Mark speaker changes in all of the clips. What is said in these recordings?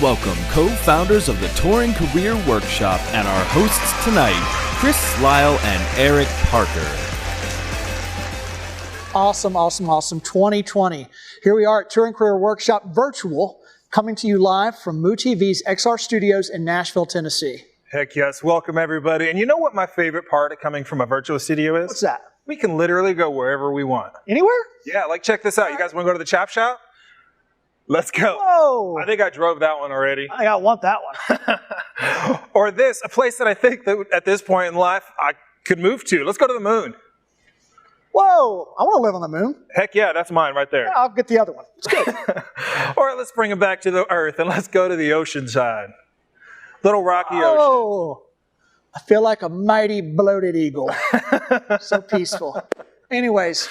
Speaker 1: welcome co-founders of the Touring Career Workshop and our hosts tonight, Chris Lyle and Eric Parker.
Speaker 2: Awesome. 2020. Here we are at Touring Career Workshop Virtual, coming to you live from MooTV's XR Studios in Nashville, Tennessee.
Speaker 3: Heck yes. Welcome, everybody. And you know what my favorite part of coming from a virtual studio is?
Speaker 2: What's that?
Speaker 3: We can literally go wherever we want.
Speaker 2: Anywhere?
Speaker 3: Yeah, like check this out. You guys want to go to the Chop Shop? Let's go.
Speaker 2: Whoa.
Speaker 3: I think I drove that one already.
Speaker 2: I think I want that one.
Speaker 3: Or this, a place that I think that at this point in life I could move to. Let's go to the moon.
Speaker 2: Whoa, I want to live on the moon.
Speaker 3: Heck yeah, that's mine right there.
Speaker 2: Yeah, I'll get the other one. It's good.
Speaker 3: Or let's bring it back to the earth and let's go to the ocean side. Little rocky ocean.
Speaker 2: Oh, I feel like a mighty bloated eagle. So peaceful. Anyways,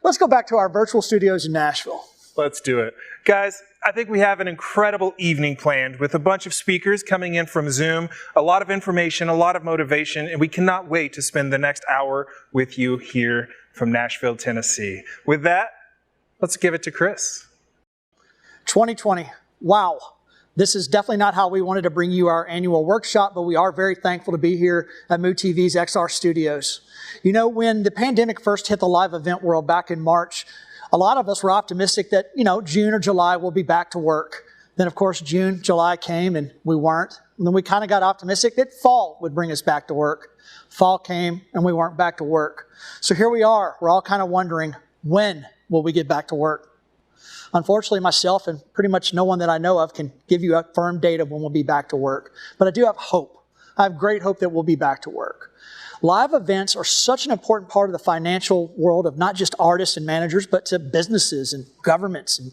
Speaker 2: let's go back to our virtual studios in Nashville.
Speaker 3: Let's do it. Guys, I think we have an incredible evening planned with a bunch of speakers coming in from Zoom, a lot of information, a lot of motivation, and we cannot wait to spend the next hour with you here from Nashville, Tennessee. With that, let's give it to Chris.
Speaker 2: 2020. Wow. This is definitely not how we wanted to bring you our annual workshop, but we are very thankful to be here at MooTV's XR Studios. You know, when the pandemic first hit the live event world back in March, a lot of us were optimistic that, June or July we'll be back to work. Then, of course, June, July came and we weren't. And then we kind of got optimistic that fall would bring us back to work. Fall came and we weren't back to work. So here we are. We're all kind of wondering, when will we get back to work? Unfortunately, myself and pretty much no one that I know of can give you a firm date of when we'll be back to work. But I do have hope. I have great hope that we'll be back to work. Live events are such an important part of the financial world of not just artists and managers, but to businesses and governments and,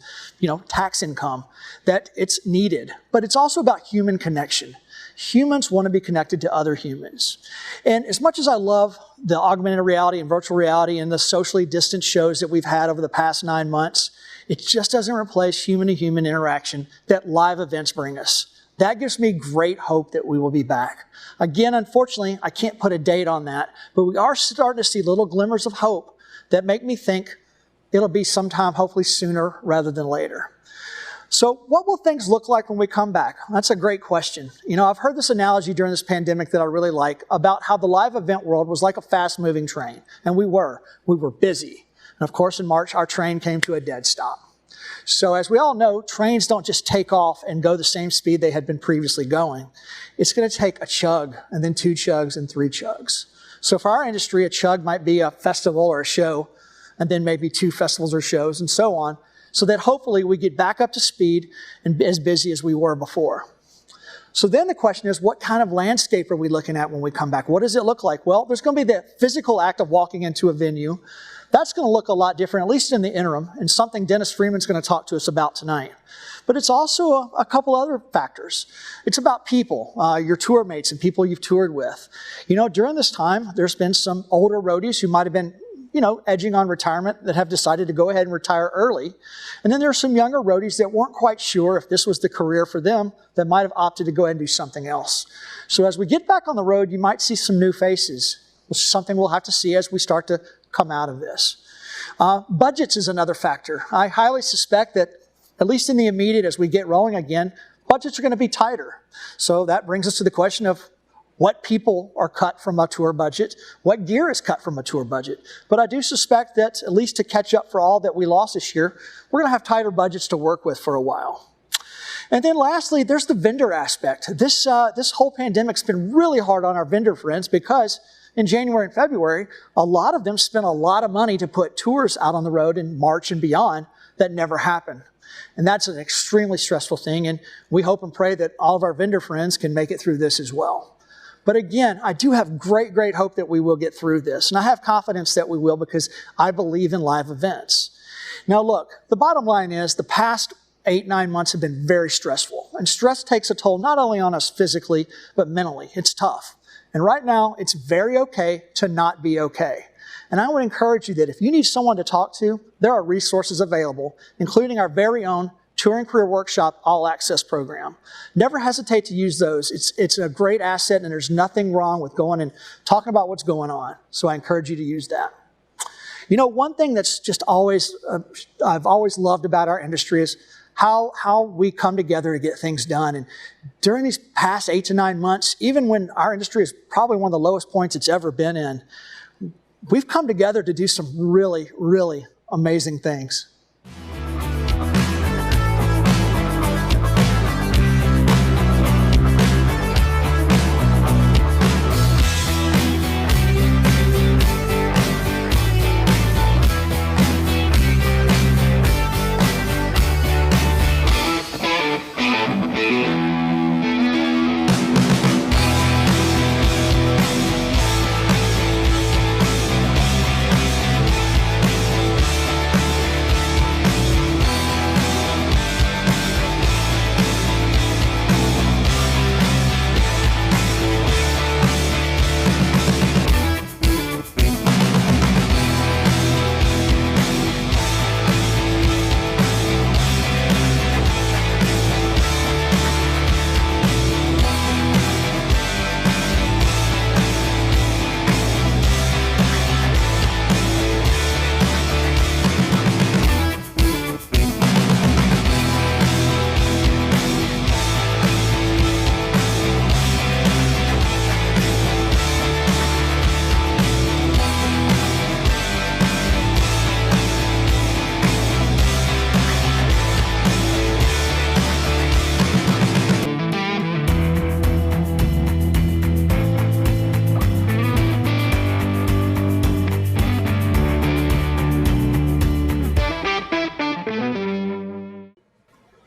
Speaker 2: tax income, that it's needed. But it's also about human connection. Humans want to be connected to other humans. And as much as I love the augmented reality and virtual reality and the socially distant shows that we've had over the past 9 months, it just doesn't replace human-to-human interaction that live events bring us. That gives me great hope that we will be back. Again, unfortunately, I can't put a date on that, but we are starting to see little glimmers of hope that make me think it'll be sometime, hopefully sooner rather than later. So what will things look like when we come back? That's a great question. I've heard this analogy during this pandemic that I really like about how the live event world was like a fast-moving train, and we were busy. And of course, in March, our train came to a dead stop. So as we all know, trains don't just take off and go the same speed they had been previously going. It's going to take a chug, and then 2 chugs, and 3 chugs. So for our industry, a chug might be a festival or a show, and then maybe 2 festivals or shows, and so on, so that hopefully we get back up to speed and as busy as we were before. So then the question is, what kind of landscape are we looking at when we come back? What does it look like? Well, there's going to be the physical act of walking into a venue. That's going to look a lot different, at least in the interim, and something Dennis Freeman's going to talk to us about tonight. But it's also a couple other factors. It's about people, your tour mates and people you've toured with. During this time, there's been some older roadies who might have been, edging on retirement that have decided to go ahead and retire early. And then there are some younger roadies that weren't quite sure if this was the career for them that might have opted to go ahead and do something else. So as we get back on the road, you might see some new faces, which is something we'll have to see as we start to come out of this. Budgets is another factor. I highly suspect that, at least in the immediate, as we get rolling again, budgets are going to be tighter. So that brings us to the question of what people are cut from a tour budget, what gear is cut from a tour budget. But I do suspect that, at least to catch up for all that we lost this year, we're going to have tighter budgets to work with for a while. And then lastly, there's the vendor aspect. This whole pandemic's been really hard on our vendor friends because in January and February, a lot of them spent a lot of money to put tours out on the road in March and beyond that never happened. And that's an extremely stressful thing, and we hope and pray that all of our vendor friends can make it through this as well. But again, I do have great hope that we will get through this, and I have confidence that we will because I believe in live events. Now look, the bottom line is the past 8-9 months have been very stressful, and stress takes a toll not only on us physically, but mentally. It's tough. And right now, it's very okay to not be okay. And I would encourage you that if you need someone to talk to, there are resources available, including our very own Touring Career Workshop All Access program. Never hesitate to use those. It's a great asset, and there's nothing wrong with going and talking about what's going on. So I encourage you to use that. One thing that's just always, I've always loved about our industry is how we come together to get things done. And during these past 8 to 9 months, even when our industry is probably one of the lowest points it's ever been in, we've come together to do some really, really amazing things.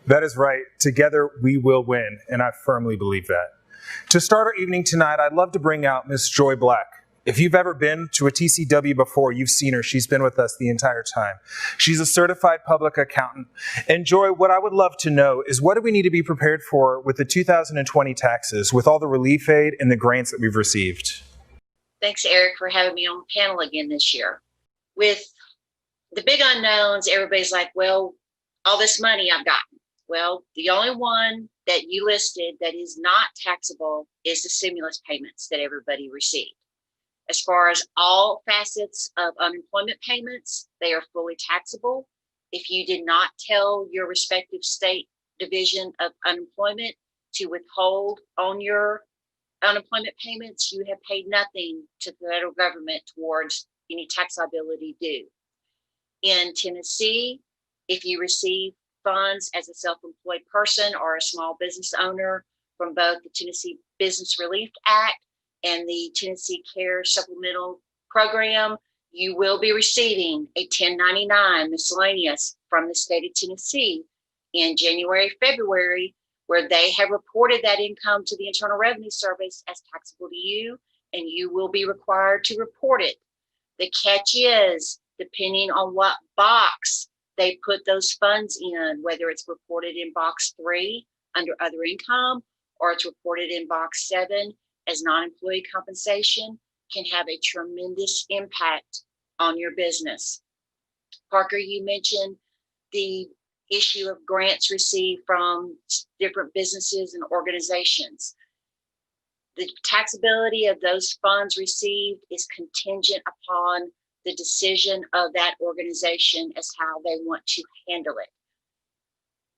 Speaker 3: That is right. Together we will win, and I firmly believe that. To start our evening tonight, I'd love to bring out Miss Joy Black. If you've ever been to a TCW before, you've seen her. She's been with us the entire time. She's a certified public accountant. And Joy, what I would love to know is, what do we need to be prepared for with the 2020 taxes, with all the relief aid and the grants that we've received?
Speaker 4: Thanks, Eric, for having me on the panel again this year. With the big unknowns, everybody's like, well, all this money I've gotten. Well, the only one that you listed that is not taxable is the stimulus payments that everybody received. As far as all facets of unemployment payments, they are fully taxable. If you did not tell your respective state division of unemployment to withhold on your unemployment payments, you have paid nothing to the federal government towards any tax liability due. In Tennessee, if you receive funds as a self-employed person or a small business owner from both the Tennessee Business Relief Act and the Tennessee Care Supplemental Program, you will be receiving a 1099 miscellaneous from the state of Tennessee in January, February, where they have reported that income to the Internal Revenue Service as taxable to you, and you will be required to report it. The catch is, depending on what box they put those funds in, whether it's reported in box 3 under other income or it's reported in box 7 as non-employee compensation, can have a tremendous impact on your business. Parker, you mentioned the issue of grants received from different businesses and organizations. The taxability of those funds received is contingent upon the decision of that organization as how they want to handle it.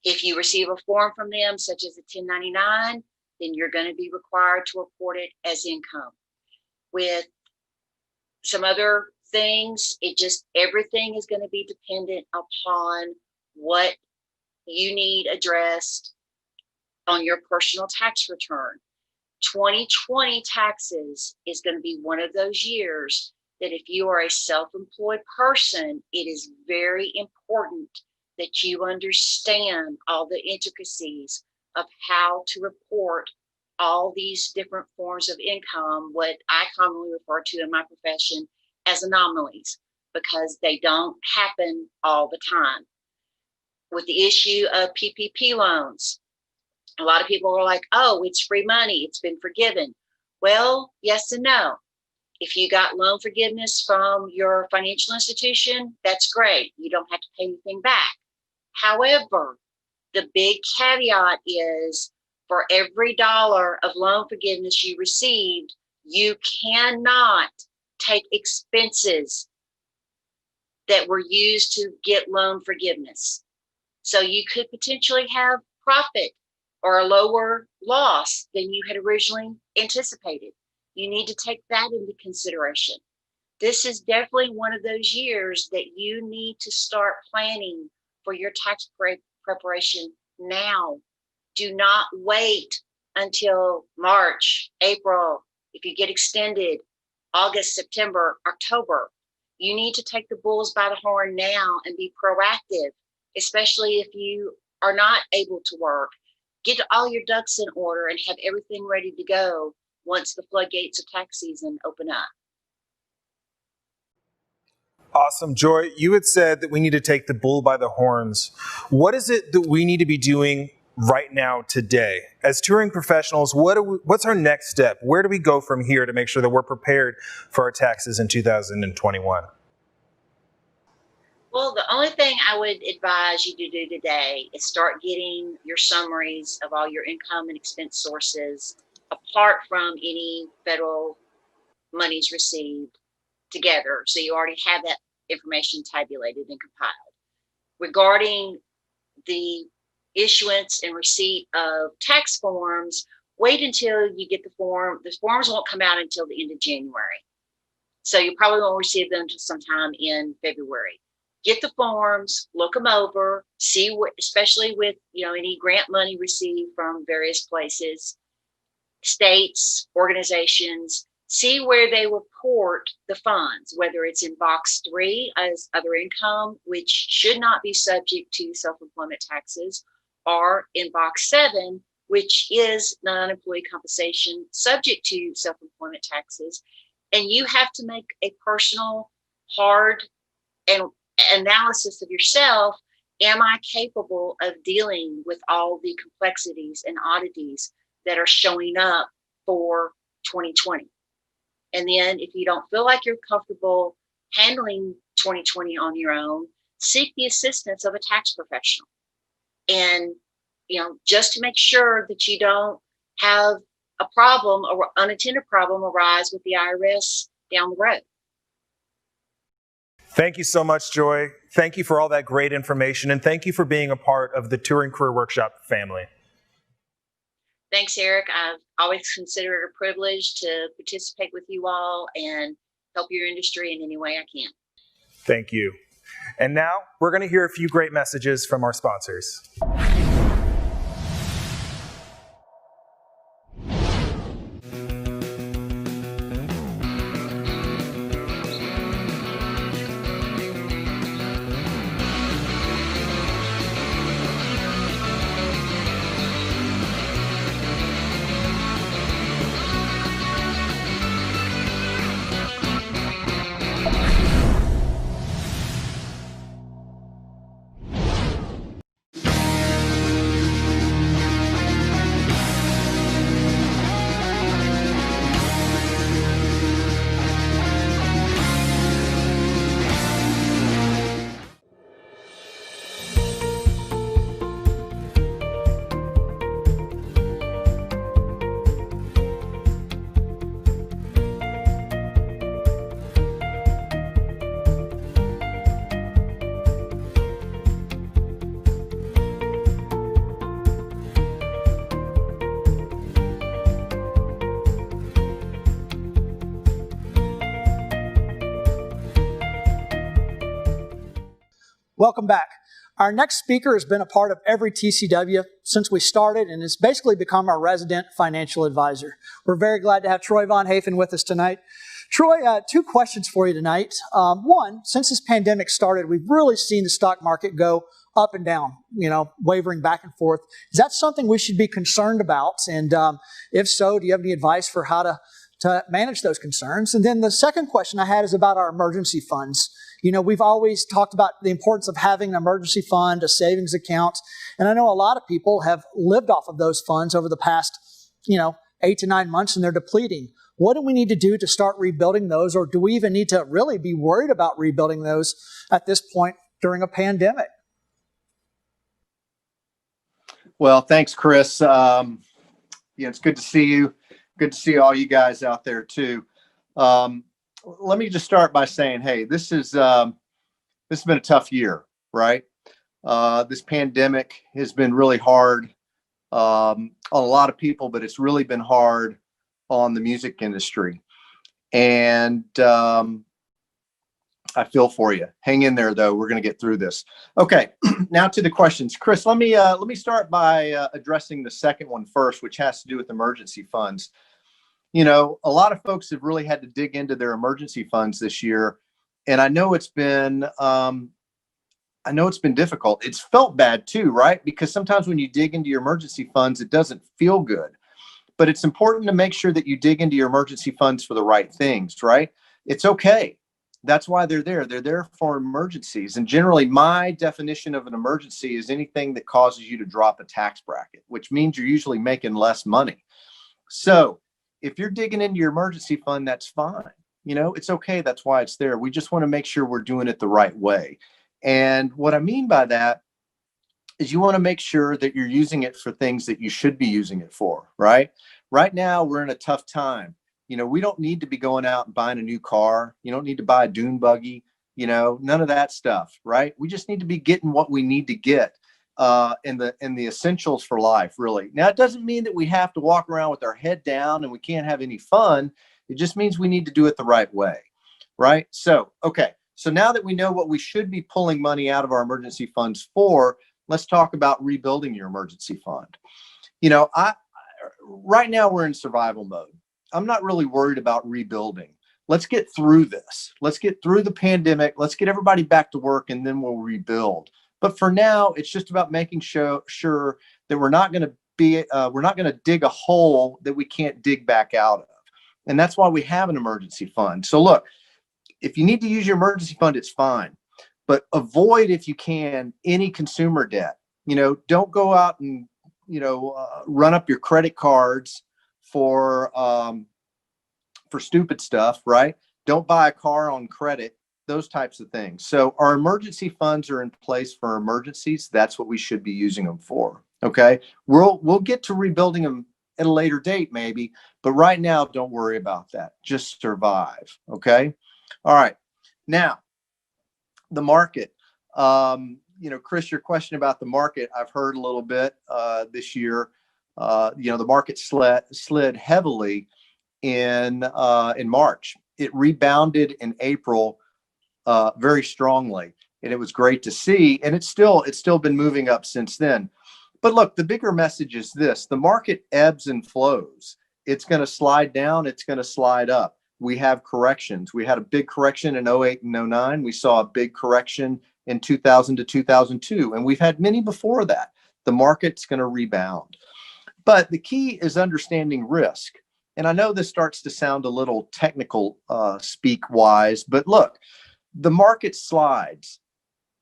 Speaker 4: If you receive a form from them, such as a 1099, then you're going to be required to report it as income. With some other things, everything is going to be dependent upon what you need addressed on your personal tax return. 2020 taxes is going to be one of those years that if you are a self-employed person, it is very important that you understand all the intricacies of how to report all these different forms of income, what I commonly refer to in my profession as anomalies, because they don't happen all the time. With the issue of PPP loans, a lot of people are like, oh, it's free money, it's been forgiven. Well, yes and no. If you got loan forgiveness from your financial institution, that's great. You don't have to pay anything back. However, the big caveat is, for every dollar of loan forgiveness you received, you cannot take expenses that were used to get loan forgiveness. So you could potentially have profit or a lower loss than you had originally anticipated. You need to take that into consideration. This is definitely one of those years that you need to start planning for your tax preparation now. Do not wait until March, April, if you get extended, August, September, October. You need to take the bulls by the horn now and be proactive, especially if you are not able to work. Get all your ducks in order and have everything ready to go once the floodgates of tax season open up.
Speaker 3: Awesome. Joy, you had said that we need to take the bull by the horns. What is it that we need to be doing right now today? As touring professionals, what's our next step? Where do we go from here to make sure that we're prepared for our taxes in 2021?
Speaker 4: Well, the only thing I would advise you to do today is start getting your summaries of all your income and expense sources, apart from any federal monies received, together. So you already have that information tabulated and compiled. Regarding the issuance and receipt of tax forms, wait until you get the form. The forms won't come out until the end of January. So you probably won't receive them until sometime in February. Get the forms, look them over, see what, especially with any grant money received from various places, states, organizations, see where they report the funds, whether it's in box 3 as other income, which should not be subject to self-employment taxes, or in box 7, which is non-employee compensation subject to self-employment taxes. And you have to make a personal, hard analysis of yourself. Am I capable of dealing with all the complexities and oddities that are showing up for 2020? And then if you don't feel like you're comfortable handling 2020 on your own, seek the assistance of a tax professional. And, just to make sure that you don't have a problem or unintended problem arise with the IRS down the road.
Speaker 3: Thank you so much, Joy. Thank you for all that great information, and thank you for being a part of the Touring Career Workshop family.
Speaker 4: Thanks, Eric. I've always considered it a privilege to participate with you all and help your industry in any way I can.
Speaker 3: Thank you. And now we're going to hear a few great messages from our sponsors.
Speaker 2: Welcome back. Our next speaker has been a part of every TCW since we started and has basically become our resident financial advisor. We're very glad to have Troy Von Hafen with us tonight. Troy, 2 questions for you tonight. One, since this pandemic started, we've really seen the stock market go up and down, wavering back and forth. Is that something we should be concerned about? And if so, do you have any advice for how to manage those concerns? And then the second question I had is about our emergency funds. We've always talked about the importance of having an emergency fund, a savings account. And I know a lot of people have lived off of those funds over the past, 8 to 9 months, and they're depleting. What do we need to do to start rebuilding those? Or do we even need to really be worried about rebuilding those at this point during a pandemic?
Speaker 5: Well, thanks, Chris. It's good to see you. Good to see all you guys out there too. Let me just start by saying, hey, this has been a tough year, right? This pandemic has been really hard on a lot of people, but it's really been hard on the music industry. And I feel for you. Hang in there, though. We're going to get through this. Okay, now to the questions. Chris, let me start by addressing the second one first, which has to do with emergency funds. You know, a lot of folks have really had to dig into their emergency funds this year, and I know it's been difficult. It's felt bad too, right? Because sometimes when you dig into your emergency funds, it doesn't feel good. But it's important to make sure that you dig into your emergency funds for the right things, right? It's okay. That's why they're there. They're there for emergencies. And generally, my definition of an emergency is anything that causes you to drop a tax bracket, which means you're usually making less money. So if you're digging into your emergency fund, that's fine. You know, it's okay. That's why it's there. We just want to make sure we're doing it the right way. And what I mean by that is you want to make sure that you're using it for things that you should be using it for, right? Right now, we're in a tough time. You know, we don't need to be going out and buying a new car. You don't need to buy a dune buggy, you know, none of that stuff, right? We just need to be getting what we need to get in the essentials for life, really. Now, it doesn't mean that we have to walk around with our head down and we can't have any fun. It just means we need to do it the right way, right? So, okay. So now that we know what we should be pulling money out of our emergency funds for, let's talk about rebuilding your emergency fund. You know, right now we're in survival mode. I'm not really worried about rebuilding. Let's get through this. Let's get through the pandemic. Let's get everybody back to work, and then we'll rebuild. But for now, it's just about making sure that we're not going to dig a hole that we can't dig back out of. And that's why we have an emergency fund. So look, if you need to use your emergency fund, it's fine. But avoid, if you can, any consumer debt. You know, don't go out and, run up your credit cards for stupid stuff, right? Don't buy a car on credit, those types of things. So our emergency funds are in place for emergencies. That's what we should be using them for. Okay. We'll get to rebuilding them at a later date, maybe, but right now, don't worry about that. Just survive. Okay. All right. Now, the market. Chris, your question about the market, I've heard a little bit this year. The market slid heavily in March. It rebounded in April very strongly, and it was great to see. And it's still been moving up since then. But look, the bigger message is this: the market ebbs and flows. It's going to slide down. It's going to slide up. We have corrections. We had a big correction in 08 and 09. We saw a big correction in 2000 to 2002, and we've had many before that. The market's going to rebound. But the key is understanding risk. And I know this starts to sound a little technical speak-wise, but look, the market slides.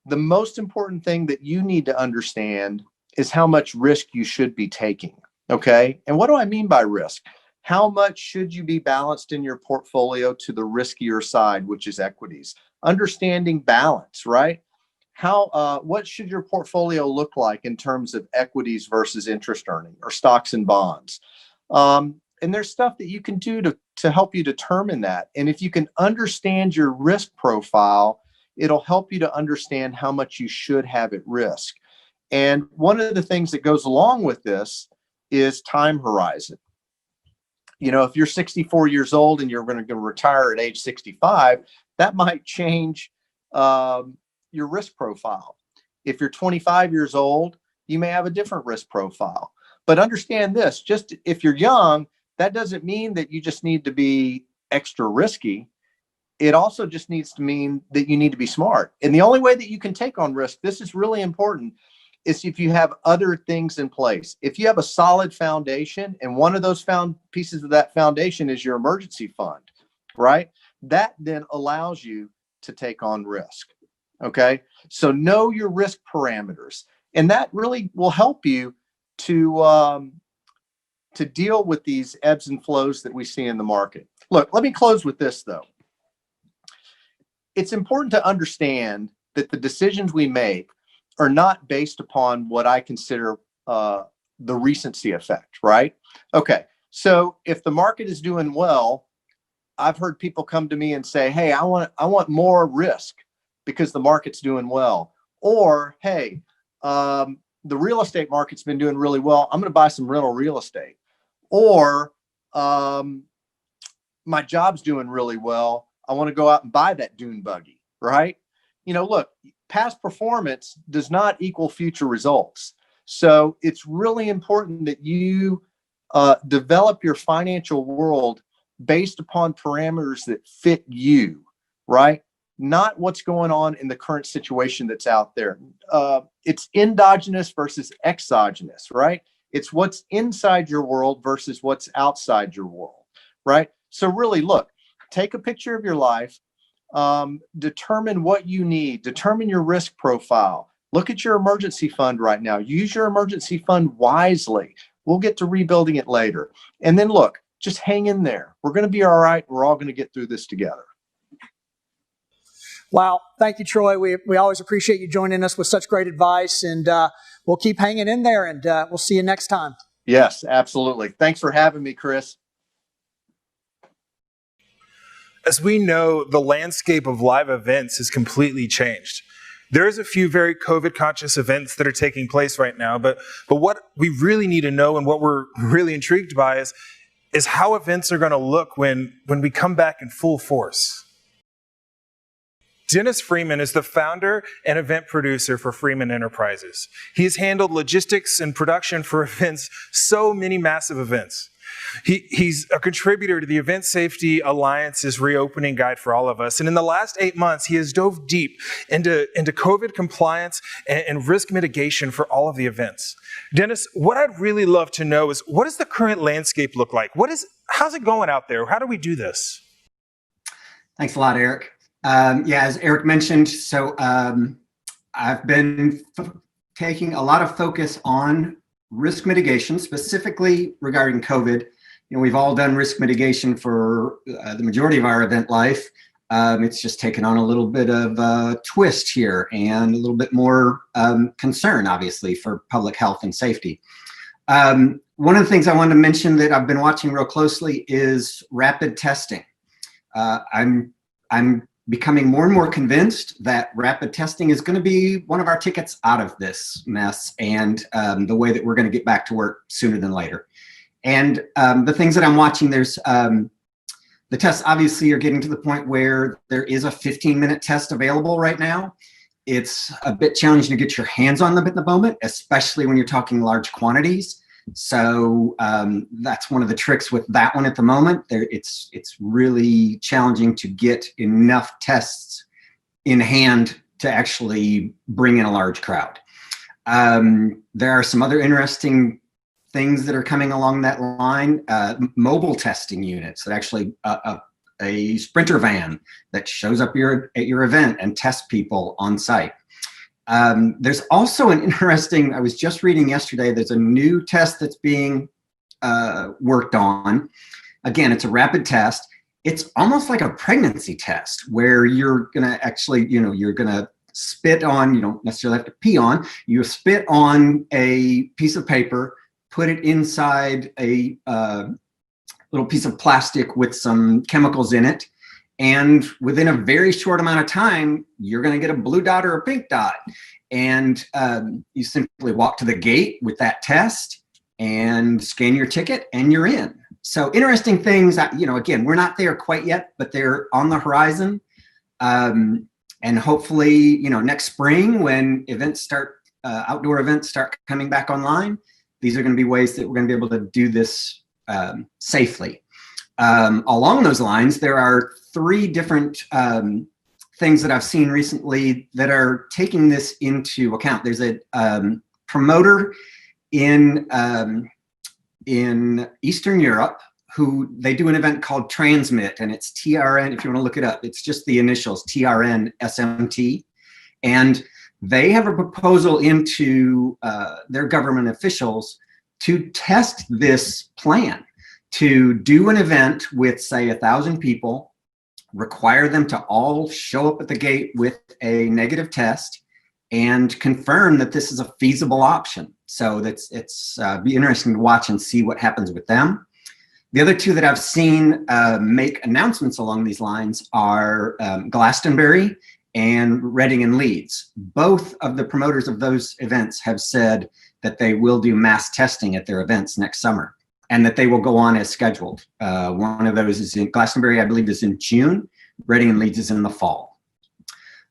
Speaker 5: The most important thing that you need to understand is how much risk you should be taking, okay? And what do I mean by risk? How much should you be balanced in your portfolio to the riskier side, which is equities? Understanding balance, right? What should your portfolio look like in terms of equities versus interest earning or stocks and bonds? And there's stuff that you can do to help you determine that. And if you can understand your risk profile, it'll help you to understand how much you should have at risk. And one of the things that goes along with this is time horizon. You know, if you're 64 years old and you're going to retire at age 65, that might change your risk profile. If you're 25 years old, you may have a different risk profile. But understand this: just if you're young, that doesn't mean that you just need to be extra risky. It also just needs to mean that you need to be smart. And the only way that you can take on risk, this is really important, is if you have other things in place. If you have a solid foundation, and one of those pieces of that foundation is your emergency fund, right? That then allows you to take on risk. Okay. So know your risk parameters, and that really will help you to deal with these ebbs and flows that we see in the market. Look, let me close with this though. It's important to understand that the decisions we make are not based upon what I consider the recency effect, right? Okay, so if the market is doing well, I've heard people come to me and say, hey, I want more risk because the market's doing well. Or, hey, the real estate market's been doing really well. I'm going to buy some rental real estate. Or my job's doing really well. I want to go out and buy that dune buggy, right? Look, past performance does not equal future results. So it's really important that you develop your financial world based upon parameters that fit you, right? Not what's going on in the current situation that's out there. It's endogenous versus exogenous, right? It's what's inside your world versus what's outside your world, right? So really, look, take a picture of your life, determine what you need, determine your risk profile. Look at your emergency fund right now. Use your emergency fund wisely. We'll get to rebuilding it later. And then look, just hang in there. We're going to be all right. We're all going to get through this together.
Speaker 2: Wow. Thank you, Troy. We always appreciate you joining us with such great advice, and we'll keep hanging in there, and we'll see you next time.
Speaker 5: Yes, absolutely. Thanks for having me, Chris.
Speaker 3: As we know, the landscape of live events has completely changed. There's a few very COVID-conscious events that are taking place right now, but what we really need to know and what we're really intrigued by is how events are going to look when we come back in full force. Dennis Freeman is the founder and event producer for Freeman Enterprises. He has handled logistics and production for events, so many massive events. He's a contributor to the Event Safety Alliance's reopening guide for all of us. And in the last 8 months, he has dove deep into COVID compliance and risk mitigation for all of the events. Dennis, what I'd really love to know is, what does the current landscape look like? How's it going out there? How do we do this?
Speaker 6: Thanks a lot, Eric. As Eric mentioned, I've been taking a lot of focus on risk mitigation, specifically regarding COVID. We've all done risk mitigation for the majority of our event life. It's just taken on a little bit of a twist here and a little bit more concern, obviously, for public health and safety. One of the things I wanted to mention that I've been watching real closely is rapid testing. I'm becoming more and more convinced that rapid testing is going to be one of our tickets out of this mess, and the way that we're going to get back to work sooner than later. And the things that I'm watching, there's the tests obviously are getting to the point where there is a 15-minute test available right now. It's a bit challenging to get your hands on them at the moment, especially when you're talking large quantities. So that's one of the tricks with that one at the moment. It's really challenging to get enough tests in hand to actually bring in a large crowd. There are some other interesting things that are coming along that line. Mobile testing units that actually a Sprinter van that shows up at your event and tests people on site. There's also an interesting, I was just reading yesterday, there's a new test that's being worked on. Again, it's a rapid test. It's almost like a pregnancy test where you're gonna actually, you're gonna spit on, you don't necessarily have to pee on, you spit on a piece of paper, put it inside a little piece of plastic with some chemicals in it. And within a very short amount of time, you're going to get a blue dot or a pink dot. And you simply walk to the gate with that test and scan your ticket and you're in. So interesting things, again, we're not there quite yet, but they're on the horizon. And hopefully, next spring when events start, outdoor events start coming back online, these are going to be ways that we're going to be able to do this safely. Along those lines, there are 3 different things that I've seen recently that are taking this into account. There's a promoter in Eastern Europe who they do an event called Transmit, and it's TRN. If you want to look it up, it's just the initials TRN SMT, and they have a proposal into their government officials to test this plan, to do an event with, say, 1,000 people, require them to all show up at the gate with a negative test, and confirm that this is a feasible option. So it's be interesting to watch and see what happens with them. The other 2 that I've seen make announcements along these lines are Glastonbury and Reading and Leeds. Both of the promoters of those events have said that they will do mass testing at their events next summer, and that they will go on as scheduled. One of those is in Glastonbury, I believe, is in June. Reading and Leeds is in the fall.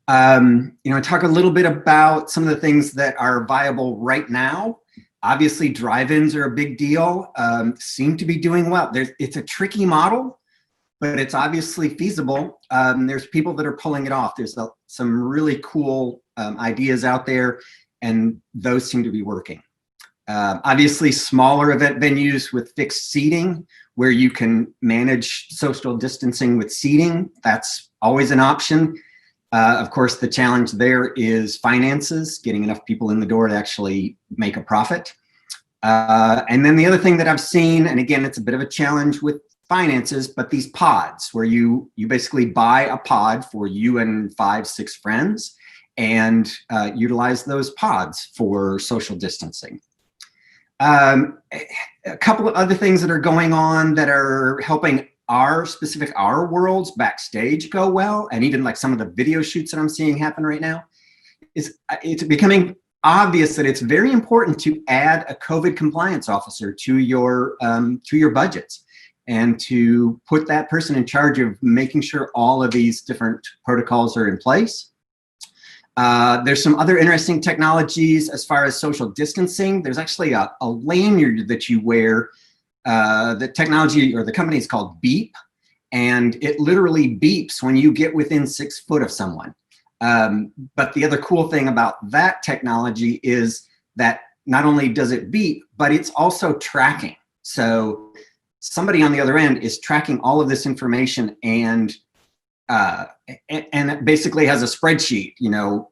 Speaker 6: Talk a little bit about some of the things that are viable right now. Obviously, drive-ins are a big deal, seem to be doing well. It's a tricky model, but it's obviously feasible. There's people that are pulling it off. There's some really cool ideas out there, and those seem to be working. Obviously, smaller event venues with fixed seating, where you can manage social distancing with seating, that's always an option. Of course, the challenge there is finances, getting enough people in the door to actually make a profit. And then the other thing that I've seen, and again, it's a bit of a challenge with finances, but these pods, where you basically buy a pod for you and 5-6 friends and utilize those pods for social distancing. A couple of other things that are going on that are helping our worlds backstage go well, and even like some of the video shoots that I'm seeing happen right now, is it's becoming obvious that it's very important to add a COVID compliance officer to your budgets, and to put that person in charge of making sure all of these different protocols are in place. There's some other interesting technologies as far as social distancing. There's actually a lanyard that you wear. The technology or the company is called Beep, and it literally beeps when you get within 6 foot of someone. But the other cool thing about that technology is that not only does it beep, but it's also tracking. So somebody on the other end is tracking all of this information, and it basically has a spreadsheet.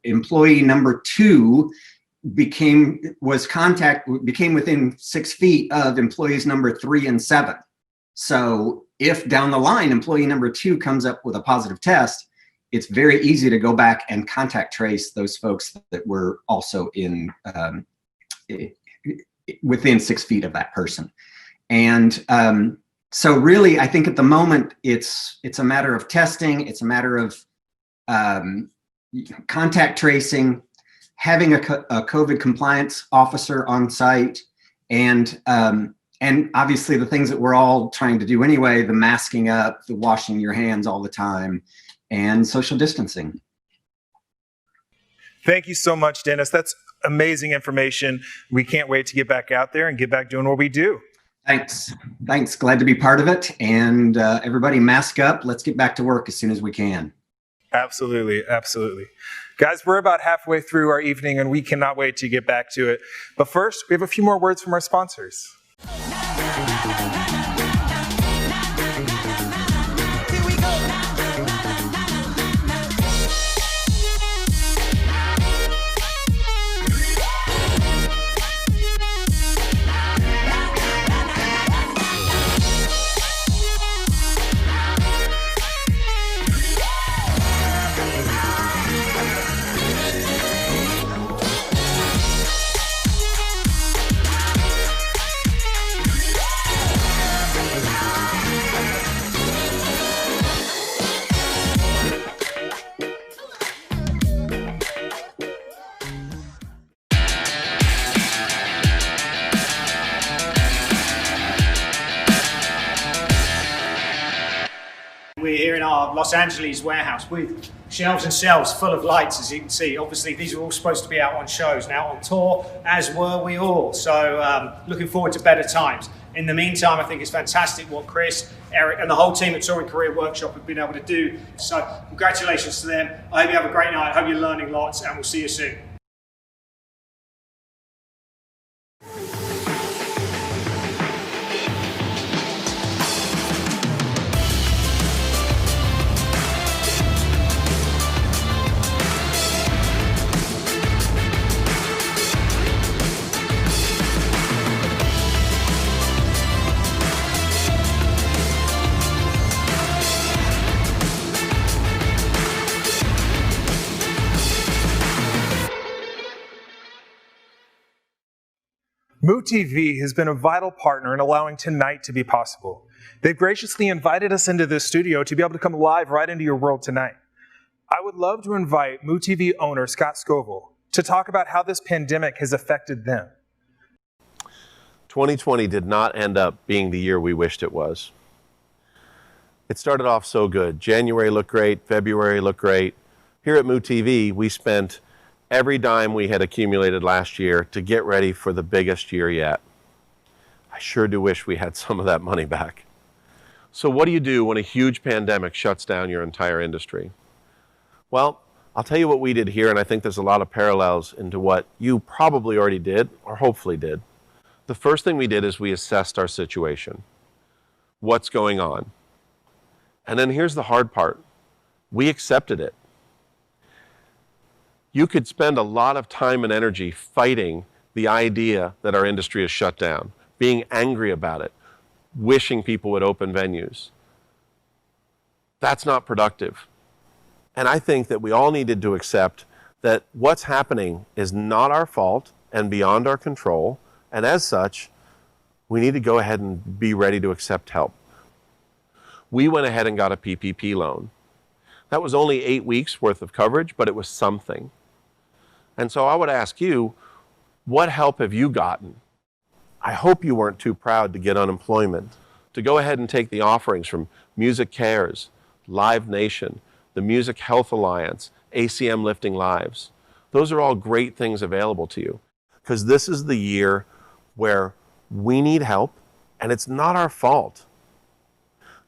Speaker 6: Employee number 2 became within 6 feet of employees number 3 and 7. So if down the line employee number 2 comes up with a positive test, it's very easy to go back and contact trace those folks that were also in within 6 feet of that person. And so really, I think at the moment it's a matter of testing. It's a matter of contact tracing, having a COVID compliance officer on site, and obviously the things that we're all trying to do anyway, the masking up, the washing your hands all the time, and social distancing.
Speaker 3: Thank you so much, Dennis. That's amazing information. We can't wait to get back out there and get back doing what we do.
Speaker 6: Thanks. Glad to be part of it. And everybody mask up. Let's get back to work as soon as we can.
Speaker 3: Absolutely. Guys, we're about halfway through our evening, and we cannot wait to get back to it. But first, we have a few more words from our sponsors.
Speaker 7: We're here in our Los Angeles warehouse with shelves and shelves full of lights, as you can see. Obviously, these are all supposed to be out on shows, now on tour, as were we all. So looking forward to better times. In the meantime, I think it's fantastic what Chris, Eric, and the whole team at Touring Career Workshop have been able to do. So congratulations to them. I hope you have a great night. I hope you're learning lots, and we'll see you soon.
Speaker 3: MooTV has been a vital partner in allowing tonight to be possible. They've graciously invited us into this studio to be able to come live right into your world tonight. I would love to invite MooTV owner Scott Scoville to talk about how this pandemic has affected them.
Speaker 8: 2020 did not end up being the year we wished it was. It started off so good. January looked great, February looked great. Here at MooTV, we spent every dime we had accumulated last year to get ready for the biggest year yet. I sure do wish we had some of that money back. So what do you do when a huge pandemic shuts down your entire industry? Well, I'll tell you what we did here, and I think there's a lot of parallels into what you probably already did, or hopefully did. The first thing we did is we assessed our situation. What's going on? And then here's the hard part. We accepted it. You could spend a lot of time and energy fighting the idea that our industry is shut down, being angry about it, wishing people would open venues. That's not productive. And I think that we all needed to accept that what's happening is not our fault and beyond our control. And as such, we need to go ahead and be ready to accept help. We went ahead and got a PPP loan. That was only 8 weeks worth of coverage, but it was something. And so I would ask you, what help have you gotten? I hope you weren't too proud to get unemployment, to go ahead and take the offerings from Music Cares, Live Nation, the Music Health Alliance, ACM Lifting Lives. Those are all great things available to you, because this is the year where we need help, and it's not our fault.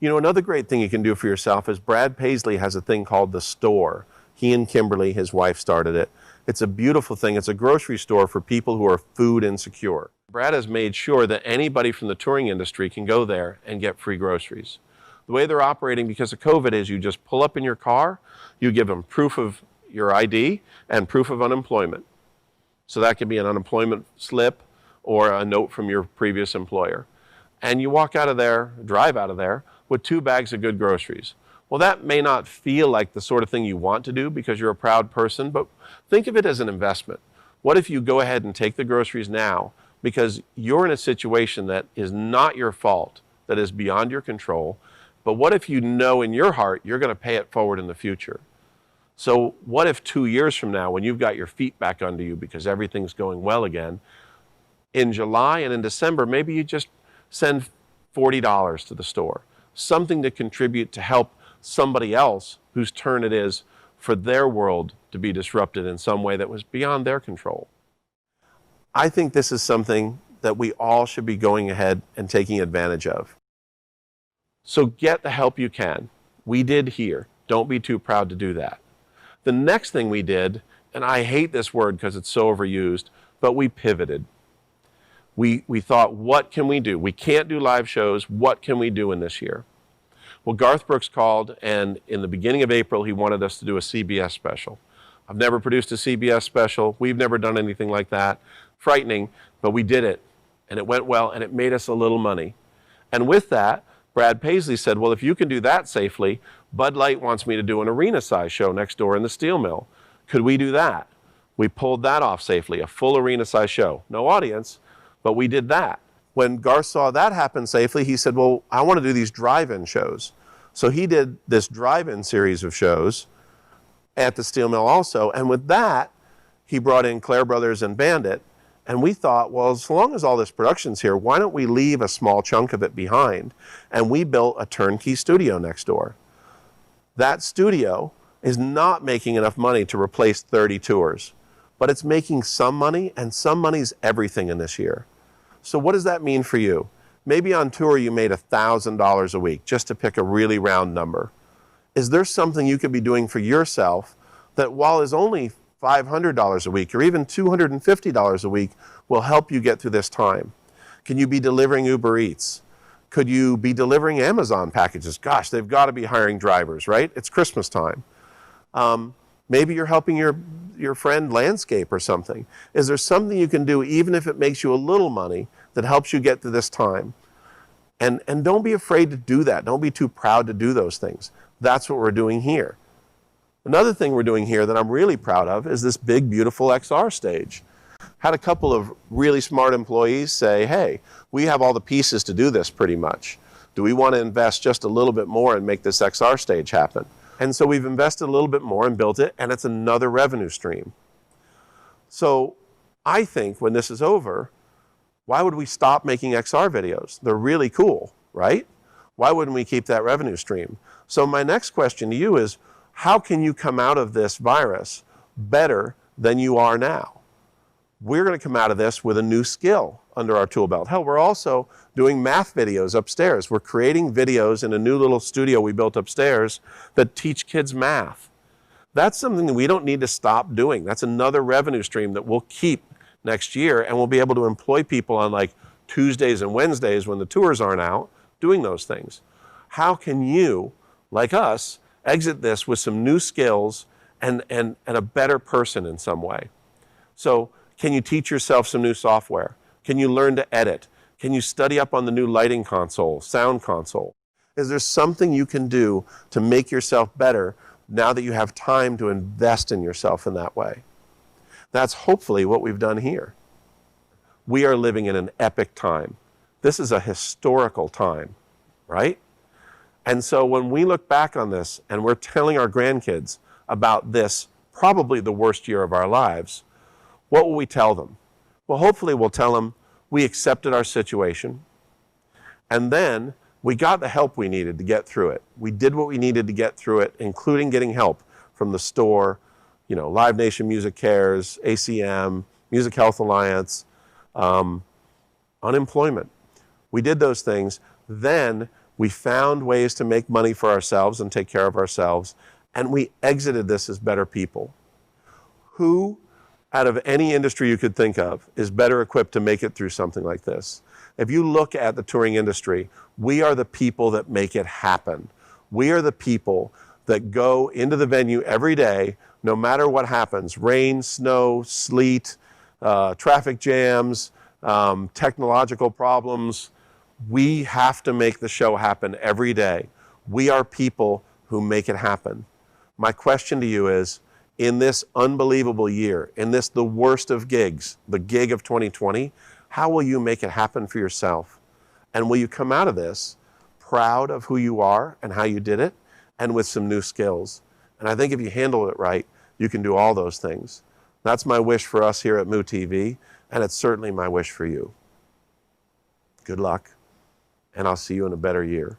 Speaker 8: You know, another great thing you can do for yourself is Brad Paisley has a thing called The Store. He and Kimberly, his wife, started it. It's a beautiful thing. It's a grocery store for people who are food insecure. Brad has made sure that anybody from the touring industry can go there and get free groceries. The way they're operating because of COVID is you just pull up in your car, you give them proof of your ID and proof of unemployment. So that could be an unemployment slip or a note from your previous employer. And you walk out of there, drive out of there, with 2 bags of good groceries. Well, that may not feel like the sort of thing you want to do because you're a proud person, but think of it as an investment. What if you go ahead and take the groceries now because you're in a situation that is not your fault, that is beyond your control, but what if you know in your heart you're going to pay it forward in the future? So what if 2 years from now, when you've got your feet back under you because everything's going well again, in July and in December, maybe you just send $40 to the store, something to contribute to help somebody else whose turn it is for their world to be disrupted in some way that was beyond their control. I think this is something that we all should be going ahead and taking advantage of. So get the help you can. We did here. Don't be too proud to do that. The next thing we did, and I hate this word because it's so overused, but we pivoted. We thought, what can we do? We can't do live shows. What can we do in this year? Well, Garth Brooks called, and in the beginning of April, he wanted us to do a CBS special. I've never produced a CBS special. We've never done anything like that. Frightening, but we did it, and it went well, and it made us a little money. And with that, Brad Paisley said, well, if you can do that safely, Bud Light wants me to do an arena-size show next door in the steel mill. Could we do that? We pulled that off safely, a full arena-size show. No audience, but we did that. When Garth saw that happen safely, he said, well, I want to do these drive-in shows. So he did this drive-in series of shows at the steel mill also. And with that, he brought in Clare Brothers and Bandit. And we thought, well, as long as all this production's here, why don't we leave a small chunk of it behind? And we built a turnkey studio next door. That studio is not making enough money to replace 30 tours, but it's making some money, and some money's everything in this year. So what does that mean for you? Maybe on tour you made $1,000 a week, just to pick a really round number. Is there something you could be doing for yourself that, while is only $500 a week or even $250 a week, will help you get through this time? Can you be delivering Uber Eats? Could you be delivering Amazon packages? Gosh, they've got to be hiring drivers, right? It's Christmas time. Maybe you're helping your friend landscape or something. Is there something you can do, even if it makes you a little money, that helps you get through this time? And don't be afraid to do that. Don't be too proud to do those things. That's what we're doing here. Another thing we're doing here that I'm really proud of is this big, beautiful XR stage. Had a couple of really smart employees say, hey, we have all the pieces to do this pretty much. Do we want to invest just a little bit more and make this XR stage happen? And so we've invested a little bit more and built it, and it's another revenue stream. So I think when this is over, why would we stop making XR videos? They're really cool, right? Why wouldn't we keep that revenue stream? So my next question to you is, how can you come out of this virus better than you are now? We're going to come out of this with a new skill under our tool belt. Hell, we're also doing math videos upstairs. We're creating videos in a new little studio we built upstairs that teach kids math. That's something that we don't need to stop doing. That's another revenue stream that we'll keep next year, and we'll be able to employ people on like Tuesdays and Wednesdays when the tours aren't out doing those things. How can you, like us, exit this with some new skills and a better person in some way? So can you teach yourself some new software? Can you learn to edit? Can you study up on the new lighting console, sound console? Is there something you can do to make yourself better now that you have time to invest in yourself in that way? That's hopefully what we've done here. We are living in an epic time. This is a historical time, right? And so when we look back on this and we're telling our grandkids about this, probably the worst year of our lives, what will we tell them? Well, hopefully we'll tell them we accepted our situation, and then we got the help we needed to get through it. We did what we needed to get through it, including getting help from the store, you know, Live Nation Music Cares, ACM, Music Health Alliance, unemployment. We did those things. Then we found ways to make money for ourselves and take care of ourselves, and we exited this as better people. Who, out of any industry you could think of, is better equipped to make it through something like this? If you look at the touring industry, we are the people that make it happen. We are the people that go into the venue every day, no matter what happens, rain, snow, sleet, traffic jams, technological problems. We have to make the show happen every day. We are people who make it happen. My question to you is, in this unbelievable year, in this the worst of gigs, the gig of 2020, how will you make it happen for yourself? And will you come out of this proud of who you are and how you did it, and with some new skills? And I think if you handle it right, you can do all those things. That's my wish for us here at MooTV, and it's certainly my wish for you. Good luck, and I'll see you in a better year.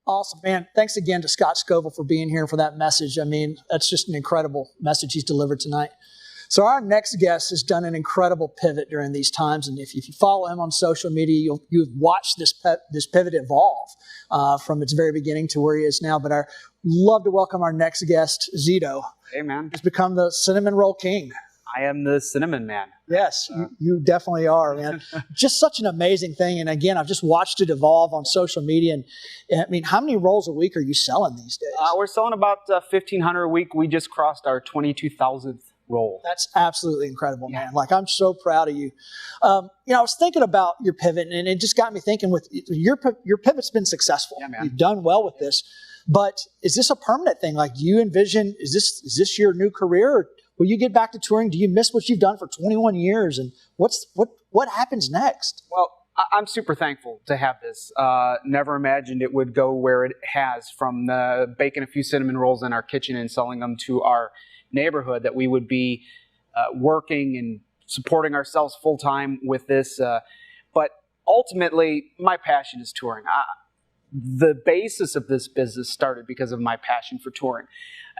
Speaker 2: Awesome, man. Thanks again to Scott Scoville for being here for that message. I mean, that's just an incredible message he's delivered tonight. So our next guest has done an incredible pivot during these times, and if you follow him on social media, you've watched this pivot evolve from its very beginning to where he is now. But I'd love to welcome our next guest, Zito.
Speaker 9: Hey, man.
Speaker 2: He's become the cinnamon roll king.
Speaker 9: I am the cinnamon man.
Speaker 2: Yes, you definitely are, man. Just such an amazing thing. And again, I've just watched it evolve on social media. And I mean, how many rolls a week are you selling these days?
Speaker 9: We're selling about 1,500 a week. We just crossed our 22,000th roll.
Speaker 2: That's absolutely incredible, man. Like, I'm so proud of you. You know, I was thinking about your pivot, and it just got me thinking with your pivot's been successful.
Speaker 9: Yeah, man.
Speaker 2: You've done well with this. But is this a permanent thing? Like, do you envision, is this your new career? Or will you get back to touring? Do you miss what you've done for 21 years? And what happens next?
Speaker 9: Well, I'm super thankful to have this. Never imagined it would go where it has, from baking a few cinnamon rolls in our kitchen and selling them to our neighborhood, that we would be working and supporting ourselves full time with this. But ultimately, my passion is touring. The basis of this business started because of my passion for touring.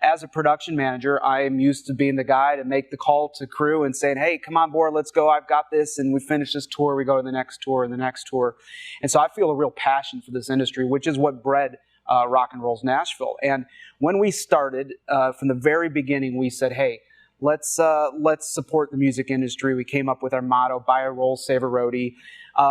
Speaker 9: As a production manager, I am used to being the guy to make the call to crew and saying, hey, come on board, let's go, I've got this, and we finish this tour, we go to the next tour and the next tour. And so I feel a real passion for this industry, which is what bred Rock and Rolls Nashville. And when we started, from the very beginning, we said, hey, let's support the music industry. We came up with our motto, buy a roll, save a roadie,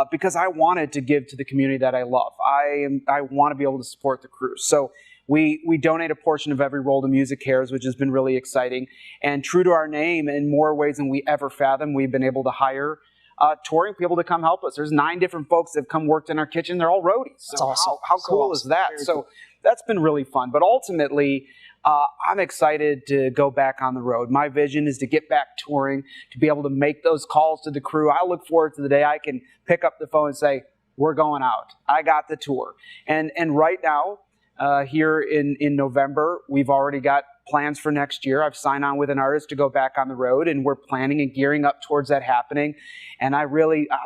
Speaker 9: because I wanted to give to the community that I love. I want to be able to support the crew. So we donate a portion of every roll to Music Cares, which has been really exciting. And true to our name, in more ways than we ever fathomed, we've been able to hire touring people to come help us. There's 9 different folks that have come worked in our kitchen. They're all roadies.
Speaker 2: That's awesome.
Speaker 9: How cool is that? So that's been really fun. But ultimately, I'm excited to go back on the road. My vision is to get back touring, to be able to make those calls to the crew. I look forward to the day I can pick up the phone and say, we're going out. I got the tour. And right now, here in November, we've already got plans for next year. I've signed on with an artist to go back on the road, and we're planning and gearing up towards that happening. And I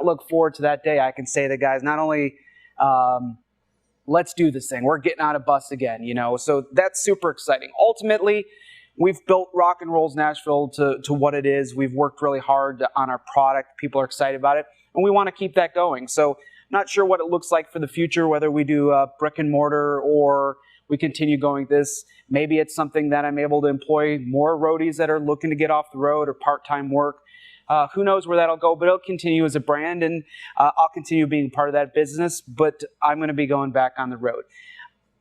Speaker 9: look forward to that day. I can say to guys, not only let's do this thing, we're getting on a bus again, you know, so that's super exciting. Ultimately, we've built Rock and Rolls Nashville to what it is. We've worked really hard on our product. People are excited about it, and we want to keep that going. So not sure what it looks like for the future, whether we do brick and mortar or we continue going this. Maybe it's something that I'm able to employ more roadies that are looking to get off the road or part-time work. Who knows where that'll go, but it'll continue as a brand, and I'll continue being part of that business, but I'm going to be going back on the road.